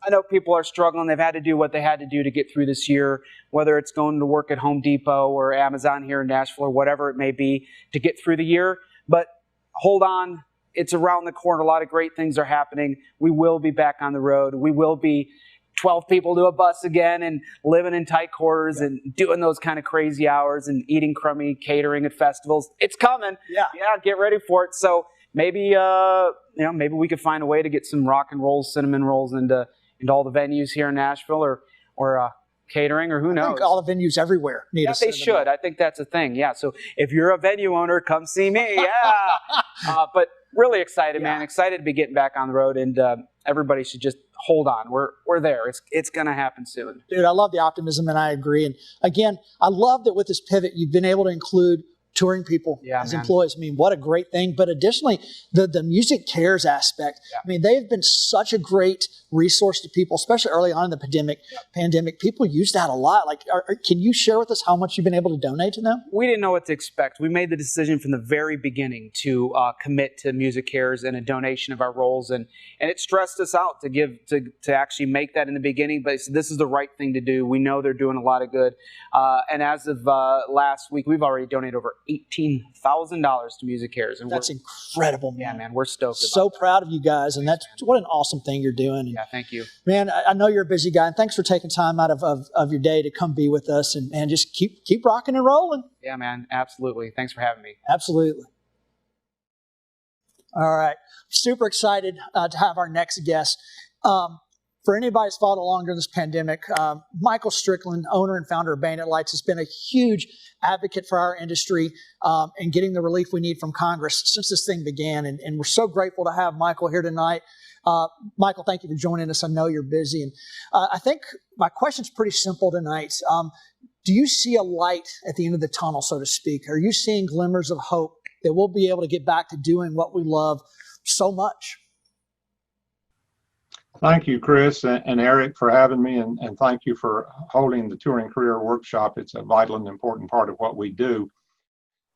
Speaker 9: I know people are struggling. They've had to do what they had to do to get through this year, whether it's going to work at Home Depot or Amazon here in Nashville or whatever it may be to get through the year. But hold on. It's around the corner. A lot of great things are happening. We will be back on the road. We will be 12 people to a bus again and living in tight quarters and doing those kind of crazy hours and eating crummy catering at festivals. It's coming. Yeah, get ready for it. So maybe maybe we could find a way to get some rock and rolls, cinnamon rolls into all the venues here in Nashville or catering, or who knows.
Speaker 2: I think all the venues everywhere need a
Speaker 9: they should. I think that's a thing. Yeah. So if you're a venue owner, come see me. Yeah. But really excited, man. Excited to be getting back on the road, and everybody should just hold on. We're there. It's going to happen soon.
Speaker 2: Dude, I love the optimism, and I agree. And again, I love that with this pivot, you've been able to include touring people as employees. I mean, what a great thing. But additionally, the Music Cares aspect. Yeah. I mean, they've been such a great resource to people, especially early on in the pandemic. People use that a lot. Like, can you share with us how much you've been able to donate to them?
Speaker 9: We didn't know what to expect. We made the decision from the very beginning to commit to Music Cares and a donation of our rolls, and it stressed us out to actually make that in the beginning. But this is the right thing to do. We know they're doing a lot of good. And as of last week, we've already donated over $18,000 to Music Cares, and
Speaker 2: that's incredible, man.
Speaker 9: Yeah, man, we're stoked.
Speaker 2: So proud of you guys, and that's what an awesome thing you're doing. And,
Speaker 9: thank you,
Speaker 2: man. I know you're a busy guy, and thanks for taking time out of your day to come be with us and just keep rocking and rolling.
Speaker 9: Yeah, man, absolutely. Thanks for having me.
Speaker 2: Absolutely. All right, super excited to have our next guest. For anybody who's followed along during this pandemic, Michael Strickland, owner and founder of Bandit Lights, has been a huge advocate for our industry and getting the relief we need from Congress since this thing began. And we're so grateful to have Michael here tonight. Michael, thank you for joining us. I know you're busy. And I think my question's pretty simple tonight. Do you see a light at the end of the tunnel, so to speak? Are you seeing glimmers of hope that we'll be able to get back to doing what we love so much?
Speaker 10: Thank you, Chris and Eric, for having me, and thank you for holding the Touring Career Workshop. It's a vital and important part of what we do.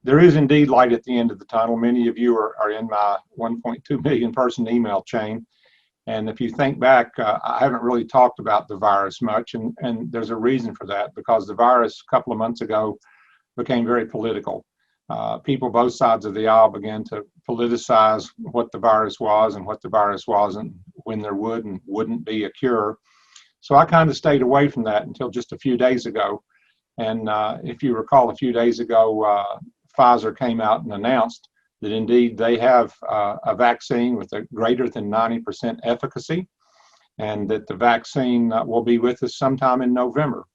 Speaker 10: There is indeed light at the end of the tunnel. Many of you are in my 1.2 million person email chain. And if you think back, I haven't really talked about the virus much, and there's a reason for that, because the virus a couple of months ago became very political. People both sides of the aisle began to politicize what the virus was and what the virus wasn't, when there would and wouldn't be a cure. So I kind of stayed away from that until just a few days ago. And if you recall, a few days ago, Pfizer came out and announced that indeed they have a vaccine with a greater than 90% efficacy, and that the vaccine will be with us sometime in November.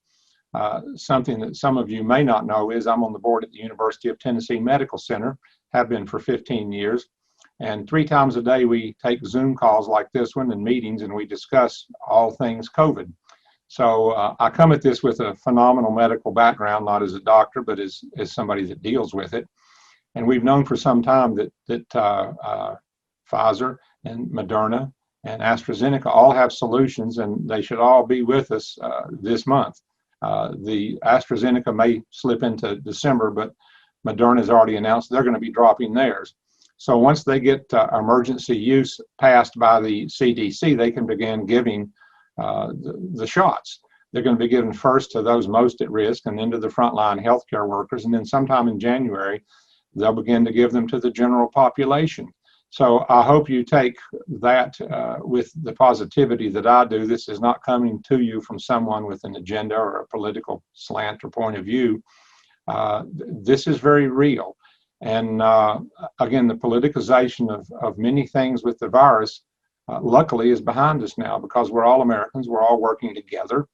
Speaker 10: Something that some of you may not know is I'm on the board at the University of Tennessee Medical Center, have been for 15 years. And 3 times a day we take Zoom calls like this one and meetings, and we discuss all things COVID. So I come at this with a phenomenal medical background, not as a doctor, but as somebody that deals with it. And we've known for some time that Pfizer and Moderna and AstraZeneca all have solutions, and they should all be with us this month. The AstraZeneca may slip into December, but Moderna's already announced they're going to be dropping theirs. So once they get emergency use passed by the CDC, they can begin giving the shots. They're going to be given first to those most at risk, and then to the frontline healthcare workers, and then sometime in January, they'll begin to give them to the general population. So I hope you take that with the positivity that I do. This is not coming to you from someone with an agenda or a political slant or point of view. This is very real. And again, the politicization of many things with the virus, luckily, is behind us now, because we're all Americans. We're all working together.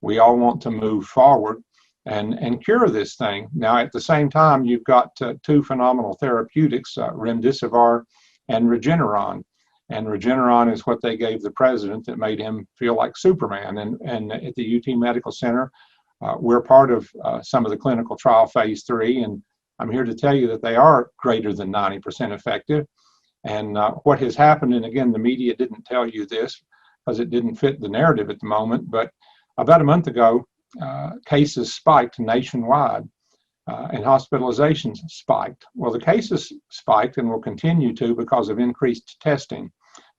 Speaker 10: We all want to move forward and cure this thing. Now, at the same time, you've got two phenomenal therapeutics, remdesivir and Regeneron. And Regeneron is what they gave the president that made him feel like Superman. And at the UT Medical Center, we're part of some of the clinical trial phase 3, and I'm here to tell you that they are greater than 90% effective. And what has happened, and again, the media didn't tell you this because it didn't fit the narrative at the moment, but about a month ago, cases spiked nationwide and hospitalizations spiked. Well, the cases spiked and will continue to because of increased testing.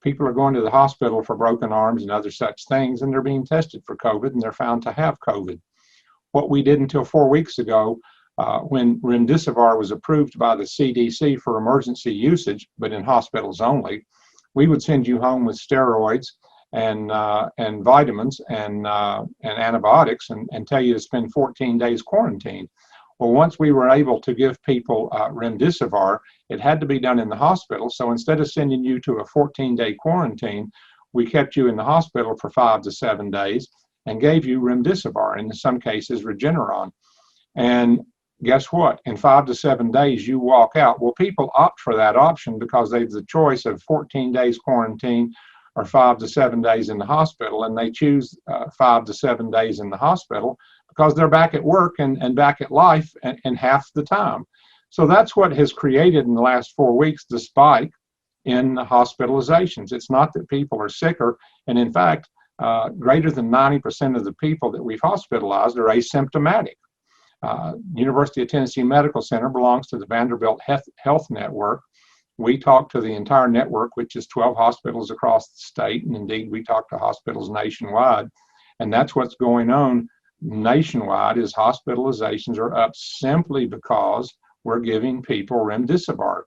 Speaker 10: People are going to the hospital for broken arms and other such things, and they're being tested for COVID, and they're found to have COVID. What we did until 4 weeks ago, when remdesivir was approved by the CDC for emergency usage, but in hospitals only, we would send you home with steroids and vitamins and antibiotics and tell you to spend 14 days quarantined. Well, once we were able to give people remdesivir, it had to be done in the hospital. So instead of sending you to a 14-day quarantine, we kept you in the hospital for 5 to 7 days and gave you remdesivir, in some cases Regeneron. And guess what? In 5 to 7 days, you walk out. Well, people opt for that option because they have the choice of 14 days quarantine or 5 to 7 days in the hospital, and they choose 5 to 7 days in the hospital because they're back at work and back at life in half the time. So that's what has created in the last 4 weeks the spike in hospitalizations. It's not that people are sicker, and in fact, greater than 90% of the people that we've hospitalized are asymptomatic. University of Tennessee Medical Center belongs to the Vanderbilt Health Network. We talk to the entire network, which is 12 hospitals across the state, and indeed we talk to hospitals nationwide. And that's what's going on nationwide, is hospitalizations are up simply because we're giving people remdesivir.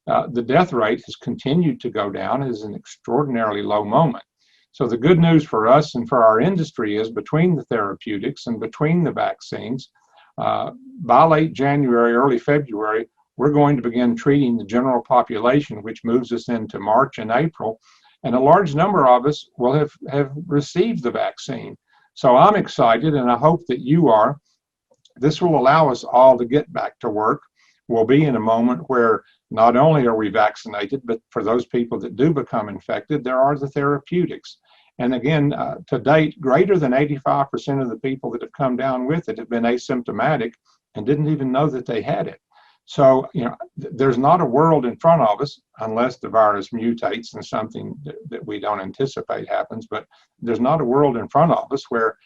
Speaker 10: The death rate has continued to go down. It is an extraordinarily low moment. So the good news for us and for our industry is, between the therapeutics and between the vaccines, by late January, early February, we're going to begin treating the general population, which moves us into March and April. And a large number of us will have received the vaccine. So I'm excited, and I hope that you are. This will allow us all to get back to work. We'll be in a moment where not only are we vaccinated, but for those people that do become infected, there are the therapeutics. And again, to date, greater than 85% of the people that have come down with it have been asymptomatic and didn't even know that they had it. So, you know, there's not a world in front of us, unless the virus mutates and something that we don't anticipate happens, but there's not a world in front of us where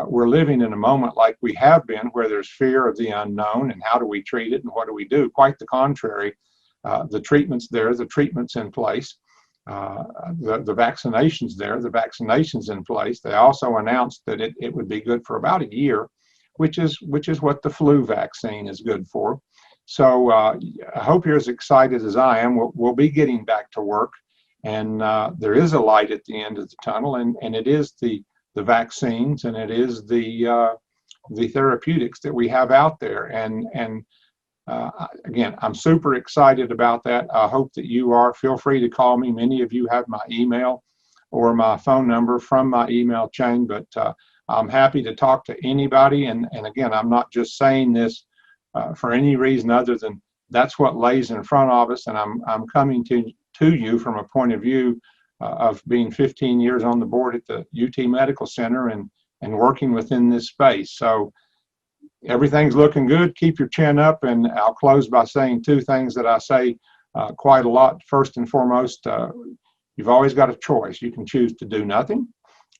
Speaker 10: we're living in a moment like we have been, where there's fear of the unknown and how do we treat it and what do we do? Quite the contrary. The treatment's there, the treatment's in place. The vaccination's there, the vaccination's in place. They also announced that it would be good for about a year, which is what the flu vaccine is good for. So I hope you're as excited as I am. We'll be getting back to work, and there is a light at the end of the tunnel, and it is the vaccines, and it is the therapeutics that we have out there. And again, I'm super excited about that. I hope that you are. Feel free to call me. Many of you have my email or my phone number from my email chain, but I'm happy to talk to anybody. And again, I'm not just saying this for any reason other than that's what lays in front of us. And I'm coming to you from a point of view of being 15 years on the board at the UT Medical Center and working within this space. So everything's looking good. Keep your chin up. And I'll close by saying two things that I say quite a lot. First and foremost, you've always got a choice. You can choose to do nothing,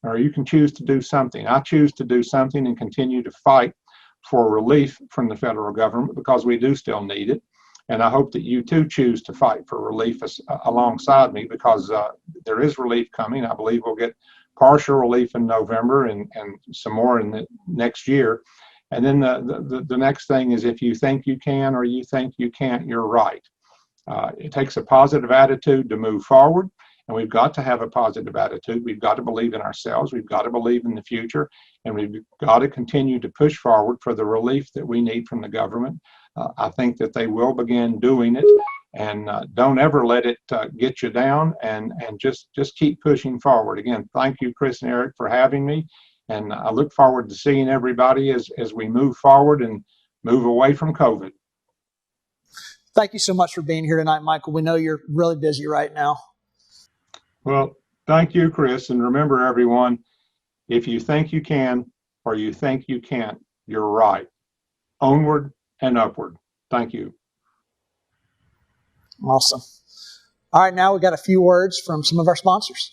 Speaker 10: or you can choose to do something. I choose to do something and continue to fight for relief from the federal government, because we do still need it. And I hope that you too choose to fight for relief alongside me, because there is relief coming. I believe we'll get partial relief in November and some more in the next year. And then the next thing is, if you think you can or you think you can't, you're right. It takes a positive attitude to move forward, and we've got to have a positive attitude. We've got to believe in ourselves. We've got to believe in the future, and we've got to continue to push forward for the relief that we need from the government. I think that they will begin doing it. And don't ever let it get you down, and just keep pushing forward. Again, thank you, Chris and Eric, for having me. And I look forward to seeing everybody as we move forward and move away from COVID.
Speaker 2: Thank you so much for being here tonight, Michael. We know you're really busy right now.
Speaker 10: Well, thank you, Chris. And remember, everyone, if you think you can or you think you can't, you're right. Onward and upward. Thank you.
Speaker 2: Awesome. All right, now we've got a few words from some of our sponsors.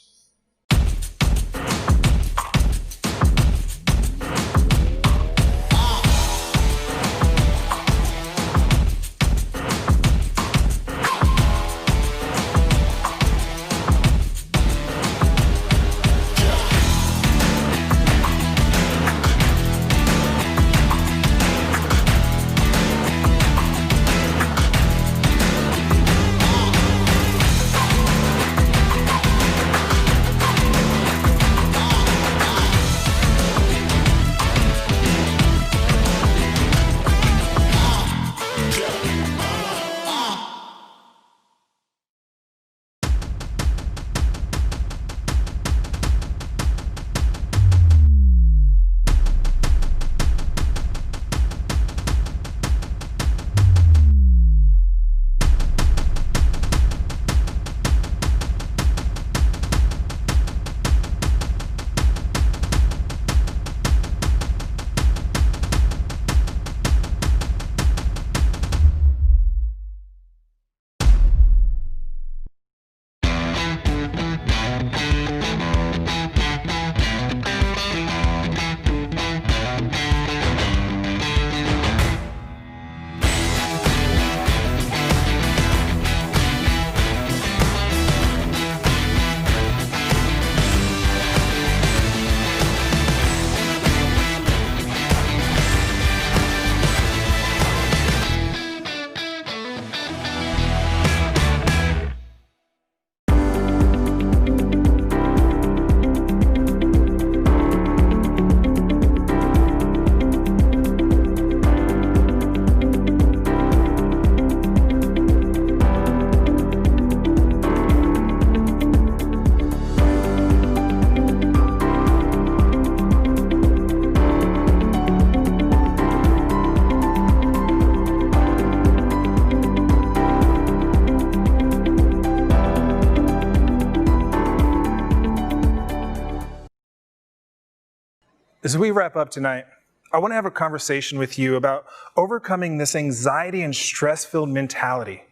Speaker 3: As we wrap up tonight, I want to have a conversation with you about overcoming this anxiety and stress-filled mentality,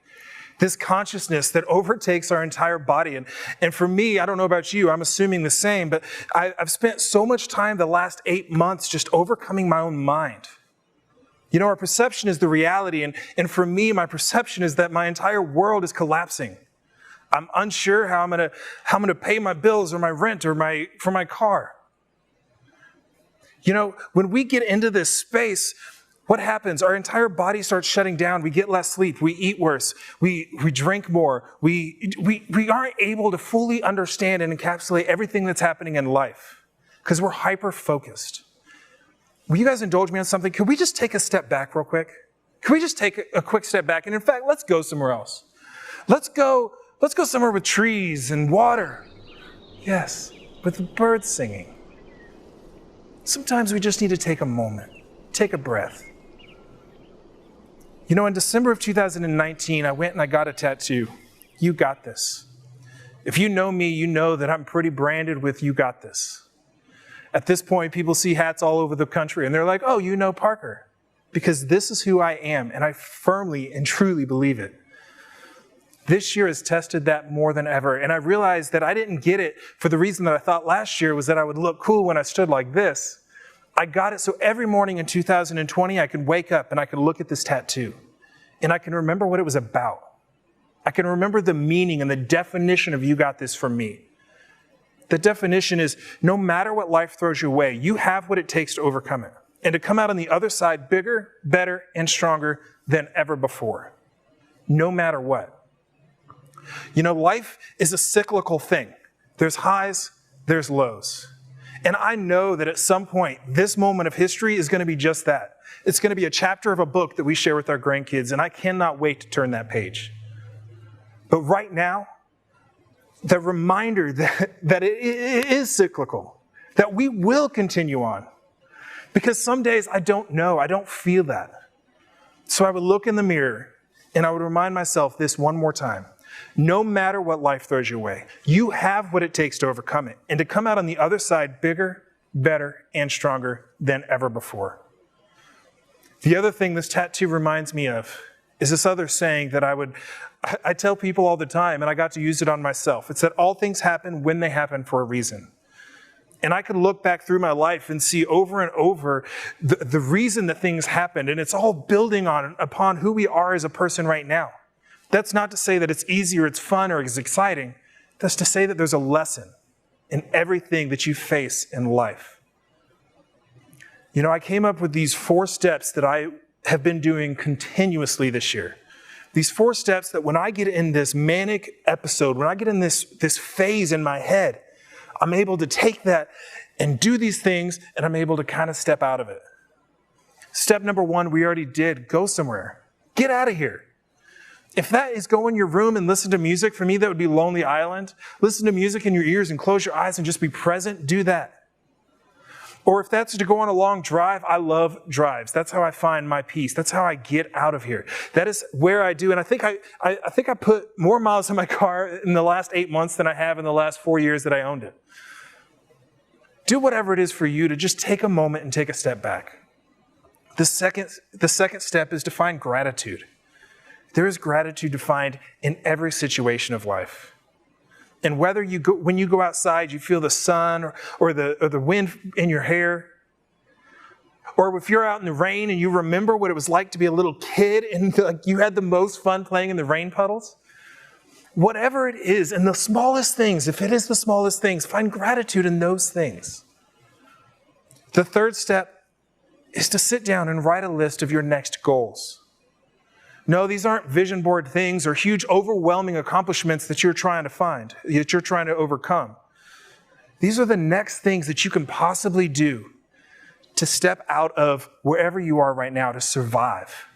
Speaker 3: this consciousness that overtakes our entire body. And for me, I don't know about you, I'm assuming the same, but I've spent so much time the last 8 months just overcoming my own mind. You know, our perception is the reality, and for me, my perception is that my entire world is collapsing. I'm unsure how I'm gonna pay my bills or my rent or for my car. You know, when we get into this space, what happens? Our entire body starts shutting down. We get less sleep. We eat worse. We drink more. We aren't able to fully understand and encapsulate everything that's happening in life because we're hyper-focused. Will you guys indulge me on something? Could we just take a step back real quick? Could we just take a quick step back? And in fact, let's go somewhere else. Let's go somewhere with trees and water. Yes, with birds singing. Sometimes we just need to take a moment, take a breath. You know, in December of 2019, I went and I got a tattoo. You got this. If you know me, you know that I'm pretty branded with you got this. At this point, people see hats all over the country and they're like, oh, you know Parker. Because this is who I am, and I firmly and truly believe it. This year has tested that more than ever, and I realized that I didn't get it for the reason that I thought last year was that I would look cool when I stood like this. I got it so every morning in 2020, I could wake up and I could look at this tattoo, and I can remember what it was about. I can remember the meaning and the definition of you got this from me. The definition is no matter what life throws your way, you have what it takes to overcome it and to come out on the other side bigger, better, and stronger than ever before, no matter what. You know, life is a cyclical thing. There's highs, there's lows. And I know that at some point, this moment of history is going to be just that. It's going to be a chapter of a book that we share with our grandkids, and I cannot wait to turn that page. But right now, the reminder that it is cyclical, that we will continue on. Because some days I don't know, I don't feel that. So I would look in the mirror and I would remind myself this one more time. No matter what life throws your way, you have what it takes to overcome it and to come out on the other side bigger, better, and stronger than ever before. The other thing this tattoo reminds me of is this other saying that I tell people all the time, and I got to use it on myself. It's that all things happen when they happen for a reason. And I could look back through my life and see over and over the reason that things happened, and it's all building upon who we are as a person right now. That's not to say that it's easy or it's fun or it's exciting. That's to say that there's a lesson in everything that you face in life. You know, I came up with these 4 steps that I have been doing continuously this year. These 4 steps that when I get in this manic episode, when I get in this phase in my head, I'm able to take that and do these things, and I'm able to kind of step out of it. Step number 1, we already did. Go somewhere. Get out of here. If that is go in your room and listen to music, for me that would be Lonely Island. Listen to music in your ears and close your eyes and just be present, do that. Or if that's to go on a long drive, I love drives. That's how I find my peace. That's how I get out of here. That is where I do. And I think I put more miles in my car in the last 8 months than I have in the last 4 years that I owned it. Do whatever it is for you to just take a moment and take a step back. The second step is to find gratitude. There is gratitude to find in every situation of life. And whether when you go outside, you feel the sun or the wind in your hair, or if you're out in the rain and you remember what it was like to be a little kid and you had the most fun playing in the rain puddles, whatever it is, and the smallest things, if it is the smallest things, find gratitude in those things. The third step is to sit down and write a list of your next goals. No, these aren't vision board things or huge, overwhelming accomplishments that you're trying to find, that you're trying to overcome. These are the next things that you can possibly do to step out of wherever you are right now to survive.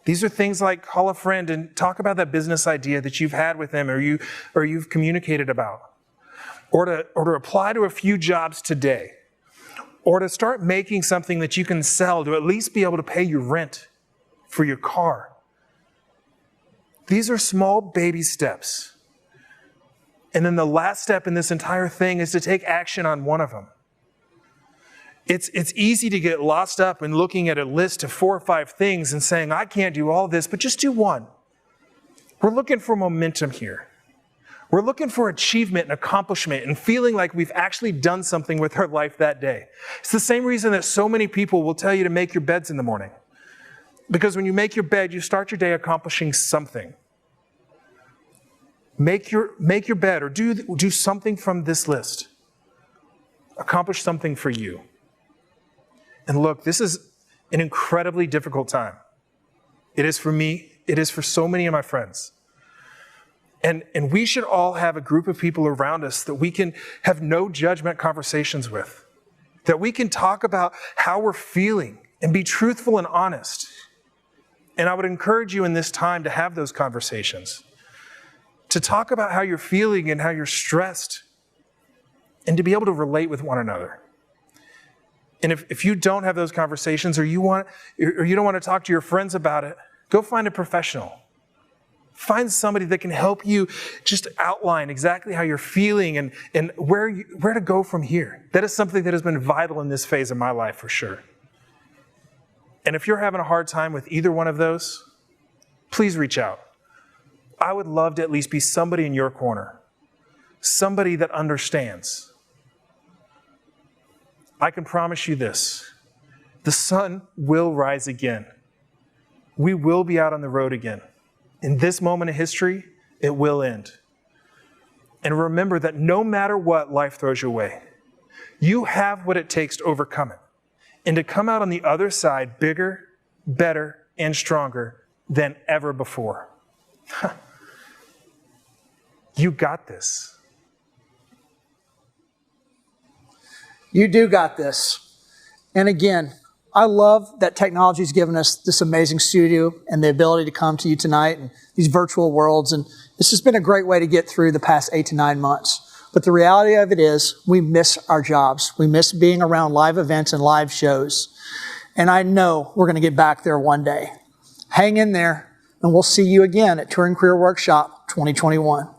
Speaker 3: These are things like call a friend and talk about that business idea that you've had with them or you've communicated about. Or to apply to a few jobs today. Or to start making something that you can sell to at least be able to pay your rent for your car. These are small baby steps. And then the last step in this entire thing is to take action on one of them. It's easy to get lost up in looking at a list of 4 or 5 things and saying, I can't do all this, but just do one. We're looking for momentum here. We're looking for achievement and accomplishment and feeling like we've actually done something with our life that day. It's the same reason that so many people will tell you to make your beds in the morning. Because when you make your bed, you start your day accomplishing something. Make your bed or do something from this list. Accomplish something for you. And look, this is an incredibly difficult time. It is for me. It is for so many of my friends. And we should all have a group of people around us that we can have no judgment conversations with. That we can talk about how we're feeling and be truthful and honest. And I would encourage you in this time to have those conversations. To talk about how you're feeling and how you're stressed. And to be able to relate with one another. And if you don't have those conversations or you don't want to talk to your friends about it, go find a professional. Find somebody that can help you just outline exactly how you're feeling and where to go from here. That is something that has been vital in this phase of my life for sure. And if you're having a hard time with either one of those, please reach out. I would love to at least be somebody in your corner. Somebody that understands. I can promise you this. The sun will rise again. We will be out on the road again. In this moment of history, it will end. And remember that no matter what life throws your way, you have what it takes to overcome it and to come out on the other side bigger, better, and stronger than ever before. You got this.
Speaker 2: You do got this. And again, I love that technology's given us this amazing studio and the ability to come to you tonight and these virtual worlds. And this has been a great way to get through the past 8 to 9 months. But the reality of it is we miss our jobs. We miss being around live events and live shows. And I know we're going to get back there one day. Hang in there, and we'll see you again at Touring Career Workshop 2021.